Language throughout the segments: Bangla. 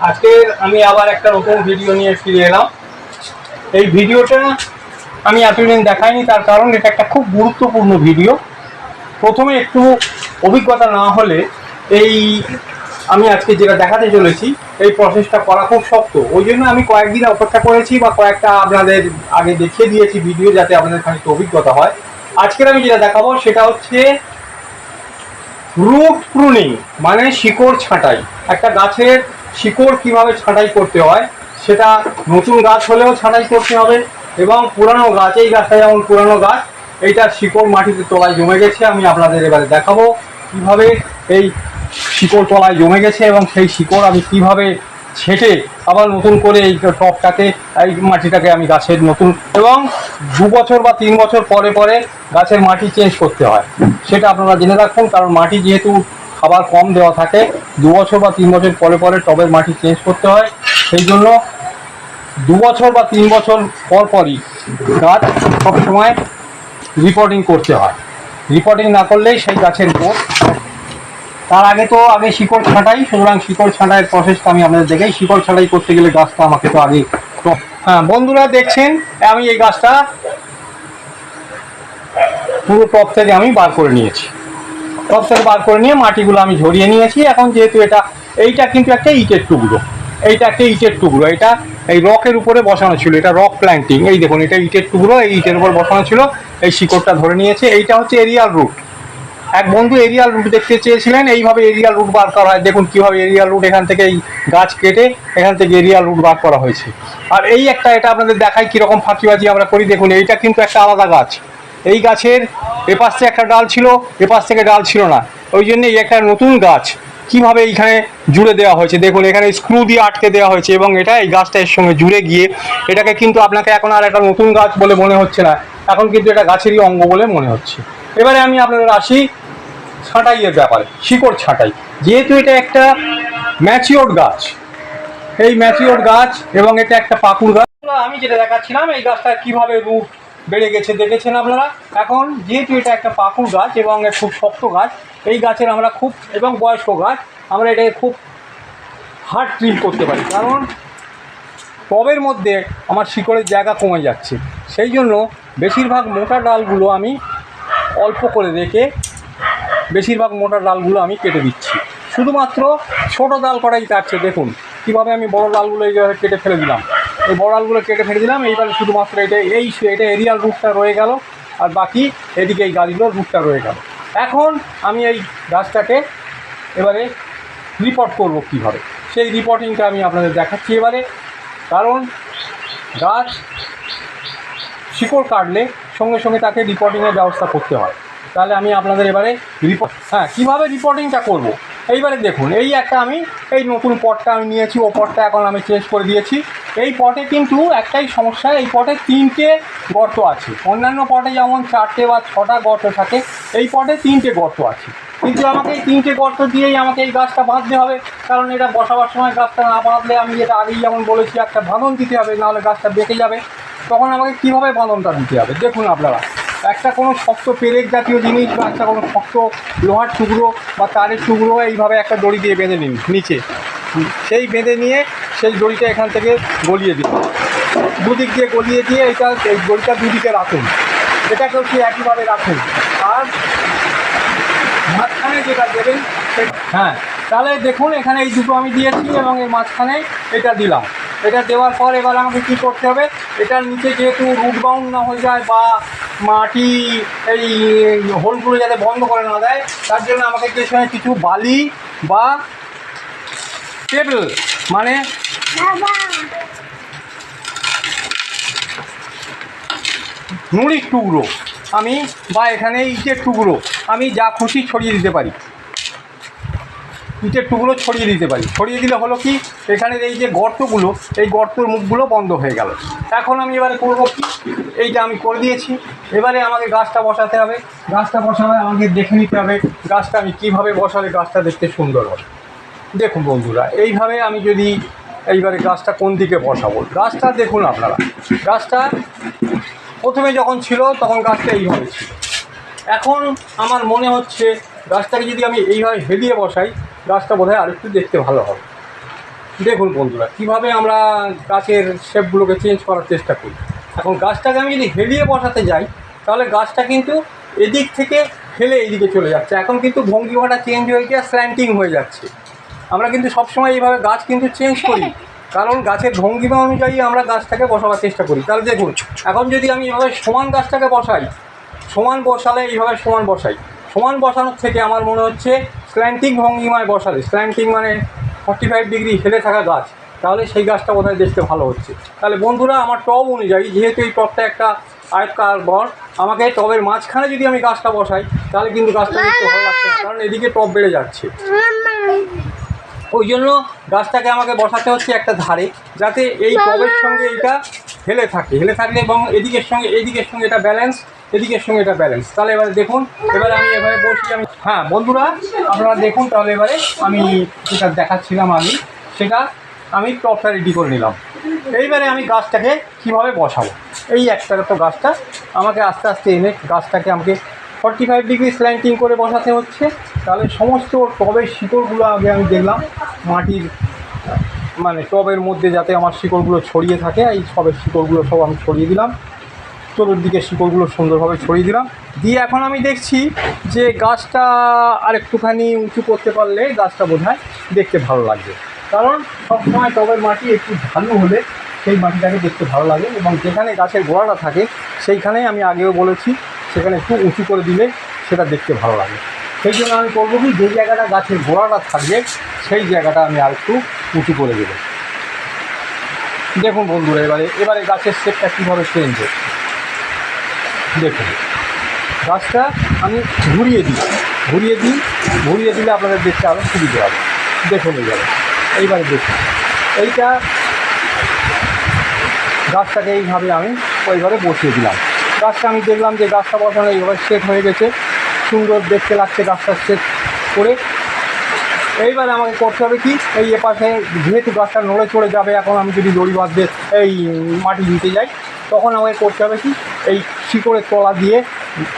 আজকে আমি আবার একটা নতুন ভিডিও নিয়ে ফিরে এলাম। এই ভিডিওটা আমি এতদিন দেখাইনি, তার কারণ এটা একটা খুব গুরুত্বপূর্ণ ভিডিও। প্রথমে একটু অভিজ্ঞতা না হলে এই আমি আজকে যেটা দেখাতে চলেছি এই প্রসেসটা করা খুব শক্ত, ওই জন্য আমি কয়েকদিন অপেক্ষা করেছি বা কয়েকটা আপনাদের আগে দেখিয়ে দিয়েছি ভিডিও, যাতে আপনাদের খানিকটা অভিজ্ঞতা হয়। আজকের আমি যেটা দেখাবো সেটা হচ্ছে রুট প্রুনিং, মানে শিকড় ছাঁটাই। একটা গাছের শিকড় কিভাবে ছাঁটাই করতে হয়, সেটা নতুন গাছ হলেও ছাঁটাই করতে হবে এবং পুরানো গাছ, এই গাছটা যেমন পুরানো গাছ, এইটার শিকড় মাটিতে তলায় জমে গেছে। আমি আপনাদের এবারে দেখাবো কিভাবে এই শিকড় তলায় জমে গেছে এবং সেই শিকড় আমি কিভাবে ছেটে আবার নতুন করে এই টবটাকে, এই মাটিটাকে আমি গাছের নতুন, এবং 2 বছর বা 3 বছর পরে পরে গাছের মাটি চেঞ্জ করতে হয়, সেটা আপনারা জেনে রাখুন। কারণ মাটি যেহেতু খাবার কম দেওয়া থাকে, 2 বছর বা 3 বছর পরে পরে টবের মাটি চেঞ্জ করতে হয়। সেই জন্য 2 বছর বা 3 বছর পর পরই গাছ সবসময় রিপোর্টিং করতে হয়। রিপোর্টিং না করলেই সেই গাছের গ্রোথ। তার আগে শিকড় ছাঁটাই, সুতরাং শিকড় ছাঁটাইয়ের প্রসেসটা আমি আপনাদের দেখাই। শিকড় ছাঁটাই করতে গেলে গাছটা আমাকে তো আগে, হ্যাঁ বন্ধুরা দেখছেন আমি এই গাছটা পুরো টব থেকে আমি বার করে নিয়েছি। টব থেকে বার করে নিয়ে মাটিগুলো আমি ঝরিয়ে নিয়েছি। এখন যেহেতু এইটা কিন্তু একটা ইটের টুকরো, এইটা একটা ইটের টুকরো, এটা এই রকের উপরে বসানো ছিল, এটা রক প্ল্যান্টিং। এই দেখুন, এটা ইটের টুকরো, এই ইটের উপর বসানো ছিল, এই শিকড়টা ধরে নিয়েছে। এইটা হচ্ছে এরিয়াল রুট। এক বন্ধু এরিয়াল রুট দেখতে চেয়েছিলেন, এইভাবে এরিয়াল রুট বার করা হয়। দেখুন কিভাবে এরিয়াল রুট, এখান থেকে এই গাছ কেটে এখান থেকে এরিয়াল রুট বার করা হয়েছে। আর এই একটা, এটা আপনাদের দেখাই কীরকম ফাঁকিবাজি আমরা করি। দেখুন, এইটা কিন্তু একটা আলাদা গাছ। এই গাছের এপাশ থেকে একটা ডাল ছিল, এপাশ থেকে ডাল ছিল না, ওই জন্য এই একটা নতুন গাছ কিভাবে এইখানে জুড়ে দেওয়া হয়েছে। দেখুন এখানে স্ক্রু দিয়ে আটকে দেওয়া হয়েছে এবং এটা এই গাছটা এর সঙ্গে জুড়ে গিয়ে এটাকে কিন্তু আপনাকে এখন আর একটা নতুন গাছ বলে মনে হচ্ছে না, এখন কিন্তু এটা গাছেরই অঙ্গ বলে মনে হচ্ছে। এবারে আমি আপনাদের আসি ছাঁটাইয়ের ব্যাপারে, শিকড় ছাঁটাই। যেহেতু এটা একটা ম্যাচিওর্ড গাছ, এই ম্যাচিওর্ড গাছ এবং এটা একটা পাকুড় গাছ, আমি যেটা দেখাচ্ছিলাম এই গাছটা কিভাবে রুট বেড়ে গেছে দেখেছেন আপনারা। এখন যেহেতু এটা একটা পাকুড় গাছ এবং খুব শক্ত গাছ, এই গাছের আমরা খুব, এবং বয়স্ক গাছ, আমরা এটাকে খুব হার্ড ট্রিম করতে পারি। কারণ টবের মধ্যে আমার শিকড়ের জায়গা কমে যাচ্ছে, সেই জন্য বেশিরভাগ মোটা ডালগুলো আমি অল্প করে রেখে বেশিরভাগ মোটা ডালগুলো আমি কেটে দিচ্ছি। শুধুমাত্র ছোটো ডাল করাই কাটছে। দেখুন কীভাবে আমি বড় ডালগুলো এইভাবে কেটে ফেলে দিলাম, এই বড় ডালগুলো কেটে ফেলে দিলাম। এইবারে শুধুমাত্র এটা এরিয়াল রুটটা রয়ে গেল, আর বাকি এদিকে এই গাছগুলোর রুটটা রয়ে গেল। এখন আমি এই গাছটাকে এবারে রিপোর্ট করব কীভাবে, সেই রিপোর্টিংটা আমি আপনাদের দেখাচ্ছি এবারে। কারণ গাছ শিকড় কাটলে সঙ্গে সঙ্গে তাকে রিপোর্টিংয়ের ব্যবস্থা করতে হয়। তাহলে আমি আপনাদের এবারে কীভাবে রিপোর্টিংটা করব। এইবারে দেখুন, এই একটা আমি এই নতুন পটটা আমি নিয়েছি, ও পটটা এখন আমি চেঞ্জ করে দিয়েছি। এই পটে কিন্তু একটাই সমস্যা, এই পটে 3টে গর্ত আছে। অন্যান্য পটে যেমন 4টে বা 6টা গর্ত থাকে, এই পটে 3টে গর্ত আছে। কিন্তু আমাকে এই 3টে গর্ত দিয়েই আমাকে এই গাছটা বাঁধতে হবে। কারণ এটা বসাবার সময় গাছটা না বাঁধলে, আমি যেটা আগেই যেমন বলেছি, একটা বাঁধন দিতে হবে, নাহলে গাছটা বেঁকে যাবে। তখন আমাকে কীভাবে বাঁধনটা দিতে হবে দেখুন আপনারা। একটা কোনো শক্ত পেরেক জাতীয় জিনিস বা একটা কোনো শক্ত লোহার টুকরো বা তারের টুকরো এইভাবে একটা দড়ি দিয়ে বেঁধে নিন নিচে, সেই বেঁধে নিয়ে সেই দড়িটা এখান থেকে গলিয়ে দিন, দুদিক দিয়ে গলিয়ে দিয়ে এই দড়িটা দুদিকে রাখুন, এটাকেও কি একইভাবে রাখুন। আর মাঝখানে যেটা দেবেন হ্যাঁ, তাহলে দেখুন এখানে এই দুটো আমি দিয়েছি এবং এর মাঝখানে এটা দিলাম। এটা দেওয়ার পর এবার আমাকে কী করতে হবে, এটার নিচে যেহেতু রুট বাউন্ড না হয়ে যায় বা মাটি এই হোলগুলো যাতে বন্ধ করে না দেয়, তার জন্য আমাকে কিছু বালি বা টেবিল, মানে নুড়ির টুকরো আমি, বা এখানে ইটের টুকরো আমি যা খুশি ছড়িয়ে দিতে পারি, ইটের টুকরো ছড়িয়ে দিতে পারি। ছড়িয়ে দিলে হলো কি, এখানের এই যে গর্তগুলো, এই গর্তর মুখগুলো বন্ধ হয়ে গেল। এখন আমি এবারে করবো কি, এইটা আমি করে দিয়েছি। এবারে আমাকে গাছটা বসাতে হবে। গাছটা বসাবে আমাকে দেখে নিতে হবে গাছটা আমি কীভাবে বসালে গাছটা দেখতে সুন্দর হবে। দেখুন বন্ধুরা, এইভাবে আমি যদি এইবারে গাছটা কোন দিকে বসাবো, গাছটা দেখুন আপনারা, গাছটা প্রথমে যখন ছিল তখন গাছটা এইভাবে ছিল। এখন আমার মনে হচ্ছে গাছটাকে যদি আমি এইভাবে হেলিয়ে বসাই, গাছটা বোধহয় আরেকটু দেখতে ভালো হবে। দেখুন বন্ধুরা, কীভাবে আমরা গাছের শেপগুলোকে চেঞ্জ করার চেষ্টা করি। এখন গাছটাকে আমি যদি হেলিয়ে বসাতে যাই, তাহলে গাছটা কিন্তু এদিক থেকে ফেলে এইদিকে চলে যাচ্ছে। এখন কিন্তু ভঙ্গিমাটা চেঞ্জ হয়ে গিয়ে স্ল্যান্টিং হয়ে যাচ্ছে। আমরা কিন্তু সবসময় এইভাবে গাছ কিন্তু চেঞ্জ করি, কারণ গাছের ভঙ্গিমা অনুযায়ী আমরা গাছটাকে বসাবার চেষ্টা করি। তাহলে দেখুন, এখন যদি আমি এভাবে সমান গাছটাকে বসাই, সমান বসালে এইভাবে সমান বসাই, সমান বসানোর থেকে আমার মনে হচ্ছে স্ল্যান্টিং ভঙ্গিমায় বসালে, স্ল্যান্টিং মানে 45 ডিগ্রি হেলে থাকা গাছ, তাহলে সেই গাছটা বোধহয় দেখতে ভালো হচ্ছে। তাহলে বন্ধুরা, আমার টব অনুযায়ী, যেহেতু এই টবটা একটা আয়তকার বর, আমাকে টবের মাঝখানে যদি আমি গাছটা বসাই, তাহলে কিন্তু গাছটা দেখতে ভালো লাগছে না, কারণ এদিকে টব বেড়ে যাচ্ছে। ওই জন্য গাছটাকে আমাকে বসাতে হচ্ছে একটা ধারে, যাতে এই টবের সঙ্গে এইটা হেলে থাকে, হেলে থাকলে এবং এদিকের সঙ্গে এটা ব্যালেন্স, এদিকের সঙ্গে এটা ব্যালেন্স। তাহলে এবারে দেখুন, এবারে আমি এভাবে বসি আমি। হ্যাঁ বন্ধুরা, আপনারা দেখুন, তাহলে এবারে আমি যেটা দেখাচ্ছিলাম সেটা আমি টবটা রেডি করে নিলাম। এইবারে আমি গাছটাকে কীভাবে বসাবো, এই একটা তো গাছটা আমাকে আস্তে আস্তে এনে গাছটাকে আমাকে 45 ডিগ্রি স্ল্যান্টিং করে বসাতে হচ্ছে। তাহলে সমস্ত টবের শিকড়গুলো আগে আমি দেখলাম মাটির মানে টবের মধ্যে যাতে আমার শিকড়গুলো ছড়িয়ে থাকে, এই সবের শিকড়গুলো সব আমি ছড়িয়ে দিলাম, চতুর্দিকে শিকড়গুলো সুন্দরভাবে ছড়িয়ে দিলাম। দিয়ে এখন আমি দেখছি যে গাছটা আর একটুখানি উঁচু করতে পারলে গাছটা বোধহয় দেখতে ভালো লাগবে, কারণ সবসময় টবের মাটি একটু ঢালু হলে সেই মাটিটাকে দেখতে ভালো লাগে, এবং যেখানে গাছের গোড়াটা থাকে সেইখানেই আমি আগেও বলেছি, সেখানে একটু উঁচু করে দিলে সেটা দেখতে ভালো লাগে। সেই জন্য আমি করবো কি, যে জায়গাটা গাছের গোড়াটা থাকবে সেই জায়গাটা আমি আর একটু উঁচু করে দেবো। দেখুন বন্ধুরা, এবারে গাছের শেপটা কীভাবে চেঞ্জ হচ্ছে দেখুন। গাছটা আমি ঘুরিয়ে দিলে আপনাদের দেখতে আরও সুবিধা হবে। দেখুন এইবারে দেখুন, এইটা গাছটাকে এইভাবে আমি ওইভাবে বসিয়ে দিলাম। গাছটা আমি দেখলাম যে গাছটা বসানো এইভাবে সেট হয়ে গেছে, সুন্দর দেখতে লাগছে গাছটা সেট করে। এইবারে আমাকে করতে হবে কি, এই এপাশে যেহেতু গাছটা নড়ে চড়ে যাবে, এখন আমি যদি দড়ি বাঁধতে এই মাটি দিতে যাই, তখন আমাকে করতে হবে কি, এই শিকড়ের তলা দিয়ে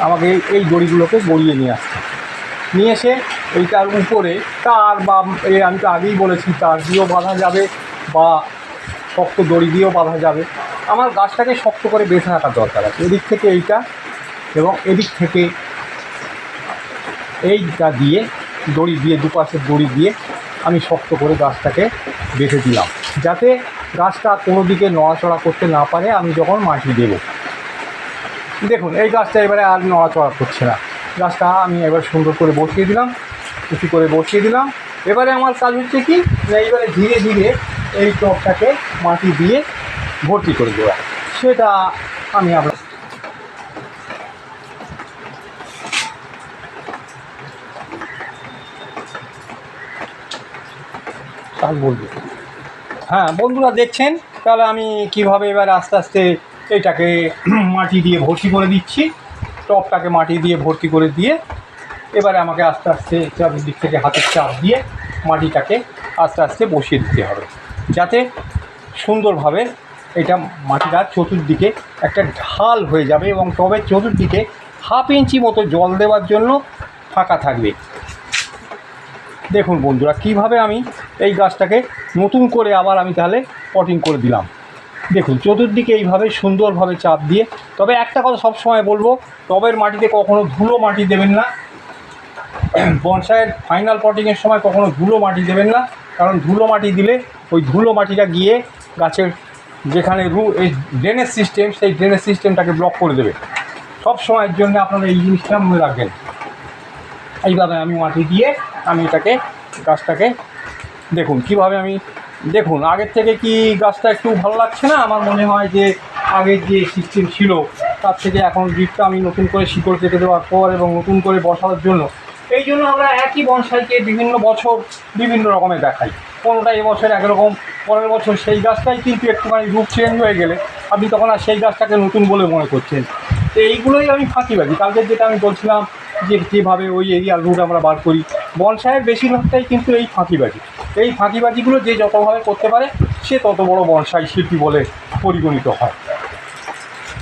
আমাকে এই দড়িগুলোকে গড়িয়ে নিয়ে এসে এইটার উপরে তার বা আমি তো আগেই বলেছি তার দিয়েও বাঁধা যাবে বা শক্ত দড়ি দিয়েও বাঁধা যাবে। আমার গাছটাকে শক্ত করে বেঁধে রাখার দরকার আছে। এদিক থেকে এইটা এবং এদিক থেকে এইটা দিয়ে দড়ি দিয়ে, দুপাশের দড়ি দিয়ে আমি শক্ত করে গাছটাকে বেঁধে দিলাম, যাতে গাছটা কোনো দিকে নড়াচড়া করতে না পারে আমি যখন মাটি দেব। দেখুন, এই গাছটা এবারে আর নড়াচড়া করছে না। গাছটা আমি এবার সুন্দর করে বসিয়ে দিলাম, উঁচু করে বসিয়ে দিলাম। এবারে আমার কাজ হচ্ছে কি, এইবারে ধীরে ধীরে এই টবটাকে মাটি দিয়ে ভর্তি করে দেওয়া, সেটা আমি আপনার বলবো। হ্যাঁ বন্ধুরা, দেখছেন তাহলে আমি কিভাবে এবার আস্তে আস্তে এইটাকে মাটি দিয়ে ভর্তি করে দিচ্ছি। টবটাকে মাটি দিয়ে ভর্তি করে দিয়ে এবারে আমাকে আস্তে আস্তে চারদিক থেকে হাতের চাপ দিয়ে মাটিটাকে আস্তে আস্তে বসিয়ে দিতে হবে, যাতে সুন্দরভাবে এটা মাটিটা চতুর্দিকে একটা ঢাল হয়ে যাবে এবং টবের চতুর্দিকে 1/2 ইঞ্চি মতো জল দেওয়ার জন্য ফাঁকা থাকবে। দেখুন বন্ধুরা, কিভাবে আমি এই গাছটাকে নতুন করে আবার আমি তাহলে পটিং করে দিলাম। দেখুন, চতুর্দিকে এইভাবে সুন্দরভাবে চাপ দিয়ে। তবে একটা কথা সবসময় বলবো, টবের মাটিতে কখনো ধুলো মাটি দেবেন না। বনসাইয়ের ফাইনাল পটিংয়ের সময় কখনো ধুলো মাটি দেবেন না, কারণ ধুলো মাটি দিলে ওই ধুলো মাটিটা গিয়ে গাছের যেখানে এই ড্রেনেজ সিস্টেম, সেই ড্রেনেজ সিস্টেমটাকে ব্লক করে দেবে। সব সময়ের জন্য আপনারা এই জিনিসটা মনে রাখবেন। এইভাবে আমি মাটি দিয়ে আমি এটাকে গাছটাকে দেখুন কীভাবে আমি, দেখুন আগের থেকে কি গাছটা একটু ভালো লাগছে না? আমার মনে হয় যে আগের যে সিস্টেম ছিল তার থেকে এখন বীজটা আমি নতুন করে শিকড় কেটে দেওয়ার পর এবং নতুন করে বসানোর জন্য, এই জন্য আমরা একই বনসাইকে বিভিন্ন বছর বিভিন্ন রকমের দেখাই। কোনোটা এবছর একরকম, পরের বছর সেই গাছটাই কিন্তু একটুখানি রূপ চেঞ্জ হয়ে গেলে আপনি তখন আর সেই গাছটাকে নতুন বলে মনে করছেন। তো এইগুলোই আমি ফাঁকিবাজি। কালকে যেটা আমি বলছিলাম যে যেভাবে ওই এরিয়ার রুট আমরা বার করি, বনসাইয়ের বেশিরভাগটাই কিন্তু এই ফাঁকিবাজি। এই ফাঁকিবাজিগুলো যে যতভাবে করতে পারে সে তত বড় বনসাই শিল্পী বলে পরিগণিত হয়।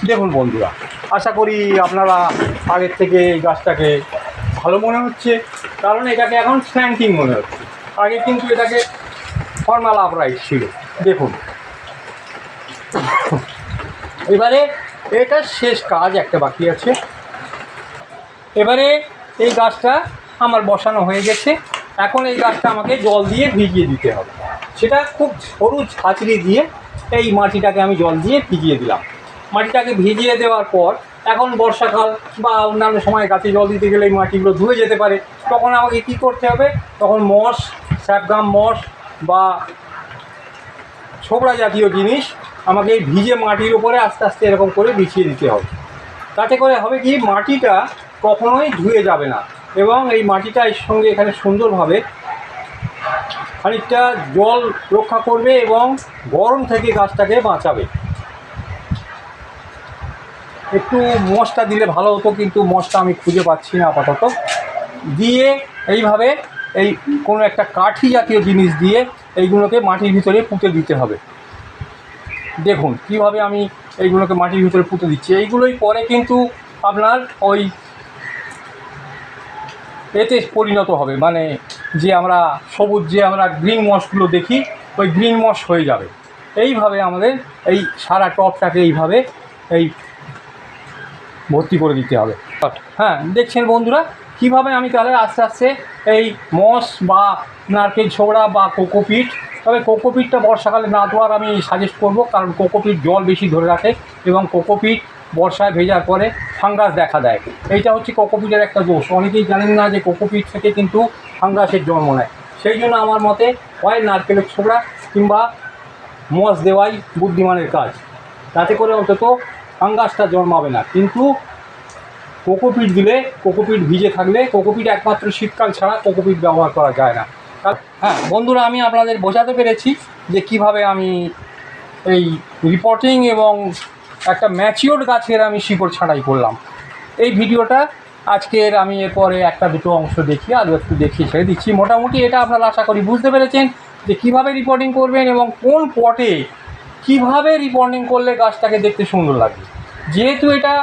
দেখুন বন্ধুরা, আশা করি আপনারা আগের থেকে এই গাছটাকে ভালো মনে হচ্ছে, কারণ এটাকে এখন স্ট্যান্ডিং মনে হচ্ছে। আগে কিন্তু এটাকে নর্মাল আপরাইট ছিল। দেখুন এবারে এটা শেষ কাজ একটা বাকি আছে। এবারে এই গাছটা আমার বসানো হয়ে গেছে। এখন এই গাছটা আমাকে জল দিয়ে ভিজিয়ে দিতে হবে। সেটা খুব সরু ছাঁচড়ি দিয়ে এই মাটিটাকে আমি জল দিয়ে ভিজিয়ে দিলাম। মাটিটাকে ভিজিয়ে দেওয়ার পর এখন বর্ষাকাল বা অন্যান্য সময় গাছে জল দিতে গেলে এই মাটিগুলো ধুয়ে যেতে পারে। তখন আমাকে কী করতে হবে, তখন মস, স্যাপগাম মস বা ছোবড়া জাতীয় জিনিস আমাকে এই ভিজে মাটির উপরে আস্তে আস্তে এরকম করে বিছিয়ে দিতে হবে। তাতে করে হবে কি, মাটিটা কখনোই ধুয়ে যাবে না এবং এই মাটিটা এর সঙ্গে এখানে সুন্দরভাবে খানিকটা জল রক্ষা করবে এবং গরম থেকে গাছটাকে বাঁচাবে। একটু মশটা দিলে ভালো হতো, কিন্তু মশটা আমি খুঁজে পাচ্ছি না আপাতত। দিয়ে এইভাবে এই কোনো একটা কাঠি জাতীয় জিনিস দিয়ে এইগুলোকে মাটির ভিতরে পুঁতে দিতে হবে। দেখুন কীভাবে আমি এইগুলোকে মাটির ভিতরে পুঁতে দিচ্ছি। এইগুলোই পরে কিন্তু আপনার ওই এতে পরিণত হবে, মানে যে আমরা সবুজ যে আমরা গ্রিন মসগুলো দেখি, ওই গ্রিন মস হয়ে যাবে। এইভাবে আমাদের এই সারা টবটাকে এইভাবে এই ভর্তি করে দিতে হবে। হ্যাঁ, দেখছেন বন্ধুরা কীভাবে আমি তাহলে আস্তে আস্তে এই মস বা নারকেল ছোবড়া বা কোকোপিট, তবে কোকোপিটটা বর্ষাকালে না দেওয়ার আমি সাজেস্ট করব, কারণ কোকোপিট জল বেশি ধরে রাখে এবং কোকোপিট বর্ষায় ভেজার পরে ফাঙ্গাস দেখা দেয়। এইটা হচ্ছে কোকোপিটের একটা দোষ। অনেকেই জানেন না যে কোকোপিট থেকে কিন্তু ফাঙ্গাসের জন্ম নেয়। সেই জন্য আমার মতে হয় নারকেলের ছোবড়া কিংবা মস দেওয়াই বুদ্ধিমানের কাজ, তাতে করে অন্তত ফাঙ্গাসটা জন্মাবে না। কিন্তু কোকোপিট দিলে, কোকোপিট ভিজে থাকলে, কোকোপিট একমাত্র শীতকাল ছাড়া কোকোপিট ব্যবহার করা যায় না। হ্যাঁ বন্ধুরা, আমি আপনাদের বোঝাতে পেরেছি যে কিভাবে আমি এই রিপোর্টিং এবং একটা ম্যাচিওর গাছের আমি শিকড় ছাঁটাই করলাম। এই ভিডিওটা আজকের আমি এরপরে একটা দুটো অংশ দেখিয়ে আরও একটু দেখিয়ে ছেড়ে দিচ্ছি। মোটামুটি এটা আপনারা আশা করি বুঝতে পেরেছেন যে কীভাবে রিপোর্টিং করবেন এবং কোন পটে কীভাবে রিপোর্টিং করলে গাছটাকে দেখতে সুন্দর লাগবে। যেহেতু এটা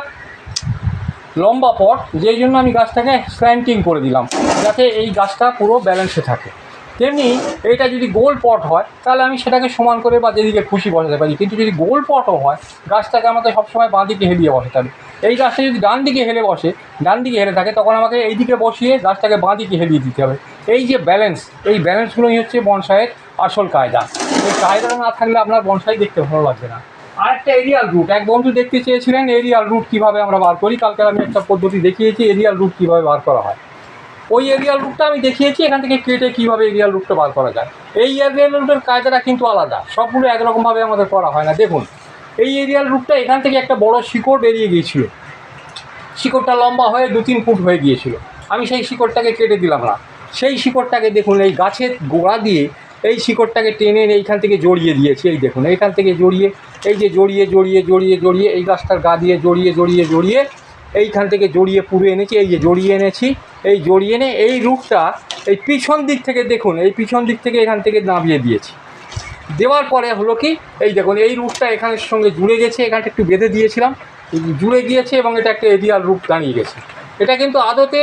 লম্বা পট, যেই জন্য আমি গাছটাকে স্ল্যান্টিং করে দিলাম যাতে এই গাছটা পুরো ব্যালেন্সে থাকে। তেমনি এটা যদি গোল পট হয় তাহলে আমি সেটাকে সমান করে বা যেদিকে খুশি বসাতে পারি, কিন্তু যদি গোল পটও হয় গাছটাকে আমাকে সবসময় বাঁ দিকে হেলিয়ে বসাতে হবে। এই গাছটা যদি ডান দিকে হেলে বসে, ডান দিকে হেলে থাকে, তখন আমাকে এই দিকে বসিয়ে গাছটাকে বাঁ দিকে হেলিয়ে দিতে হবে। এই যে ব্যালেন্স, এই ব্যালেন্সগুলোই হচ্ছে বনসাইয়ের আসল কায়দা। এই কায়দাটা না থাকলে আপনার বনসাই দেখতে ভালো লাগবে না। আর একটা এরিয়াল রুট, এক বন্ধু দেখতে চেয়েছিলেন এরিয়াল রুট কীভাবে আমরা বার করি। কালকে আমি একটা পদ্ধতি দেখিয়েছি এরিয়াল রুট কীভাবে বার করা হয়। ওই এরিয়াল রুটটা আমি দেখিয়েছি এখান থেকে কেটে কীভাবে এরিয়াল রুটটা বার করা যায়। এই এরিয়াল রুটের কায়দাটা কিন্তু আলাদা, সবগুলো একরকমভাবে আমাদের করা হয় না। দেখুন এই এরিয়াল রুটটা এখান থেকে একটা বড় শিকড় বেরিয়ে গিয়েছিল, শিকড়টা লম্বা হয়ে 2-3 ফুট হয়ে গিয়েছিল। আমি সেই শিকড়টাকে কেটে দিলাম না, সেই শিকড়টাকে দেখুন এই গাছের গোড়া দিয়ে এই শিকড়টাকে টেনে এইখান থেকে জড়িয়ে দিয়েছি। এই দেখুন এইখান থেকে জড়িয়ে, এই যে জড়িয়ে জড়িয়ে জড়িয়ে জড়িয়ে এই গাছটার গা দিয়ে জড়িয়ে জড়িয়ে জড়িয়ে এইখান থেকে জড়িয়ে পুরো এনেছি। এই যে জড়িয়ে এনেছি, এই জড়িয়ে এনে এই রুটটা এই পিছন দিক থেকে দেখুন, এই পিছন দিক থেকে এখান থেকে নামিয়ে দিয়েছি। দেওয়ার পরে হলো কি, এই দেখুন এই রুটটা এখানের সঙ্গে জুড়ে গেছে, এখানটা একটু বেঁধে দিয়েছিলাম, জুড়ে গিয়েছে এবং এটা একটা এরিয়াল রুট দাঁড়িয়ে গেছে। এটা কিন্তু আদতে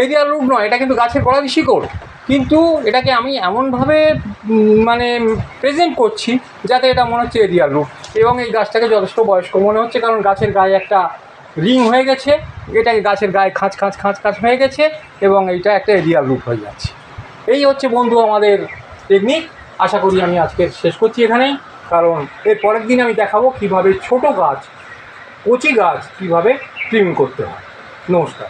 এরিয়াল রুট নয়, এটা কিন্তু গাছের গোড়ালি শিকড়, কিন্তু এটাকে আমি এমনভাবে মানে প্রেজেন্ট করছি যাতে এটা মনে হচ্ছে এরিয়াল রুট এবং এই গাছটাকে যথেষ্ট বয়স্ক মনে হচ্ছে, কারণ গাছের গায়ে একটা রিং হয়ে গেছে, এটাকে গাছের গায়ে খাঁচ খাঁচ খাঁচ খাঁচ হয়ে গেছে এবং এইটা একটা এরিয়াল রুট হয়ে যাচ্ছে। এই হচ্ছে বন্ধু আমাদের টেকনিক। আশা করি আমি আজকে শেষ করছি এখানেই, কারণ এর পরের দিন আমি দেখাবো কীভাবে ছোট গাছ, কচি গাছ কীভাবে ট্রিম করতে হয়। নমস্কার।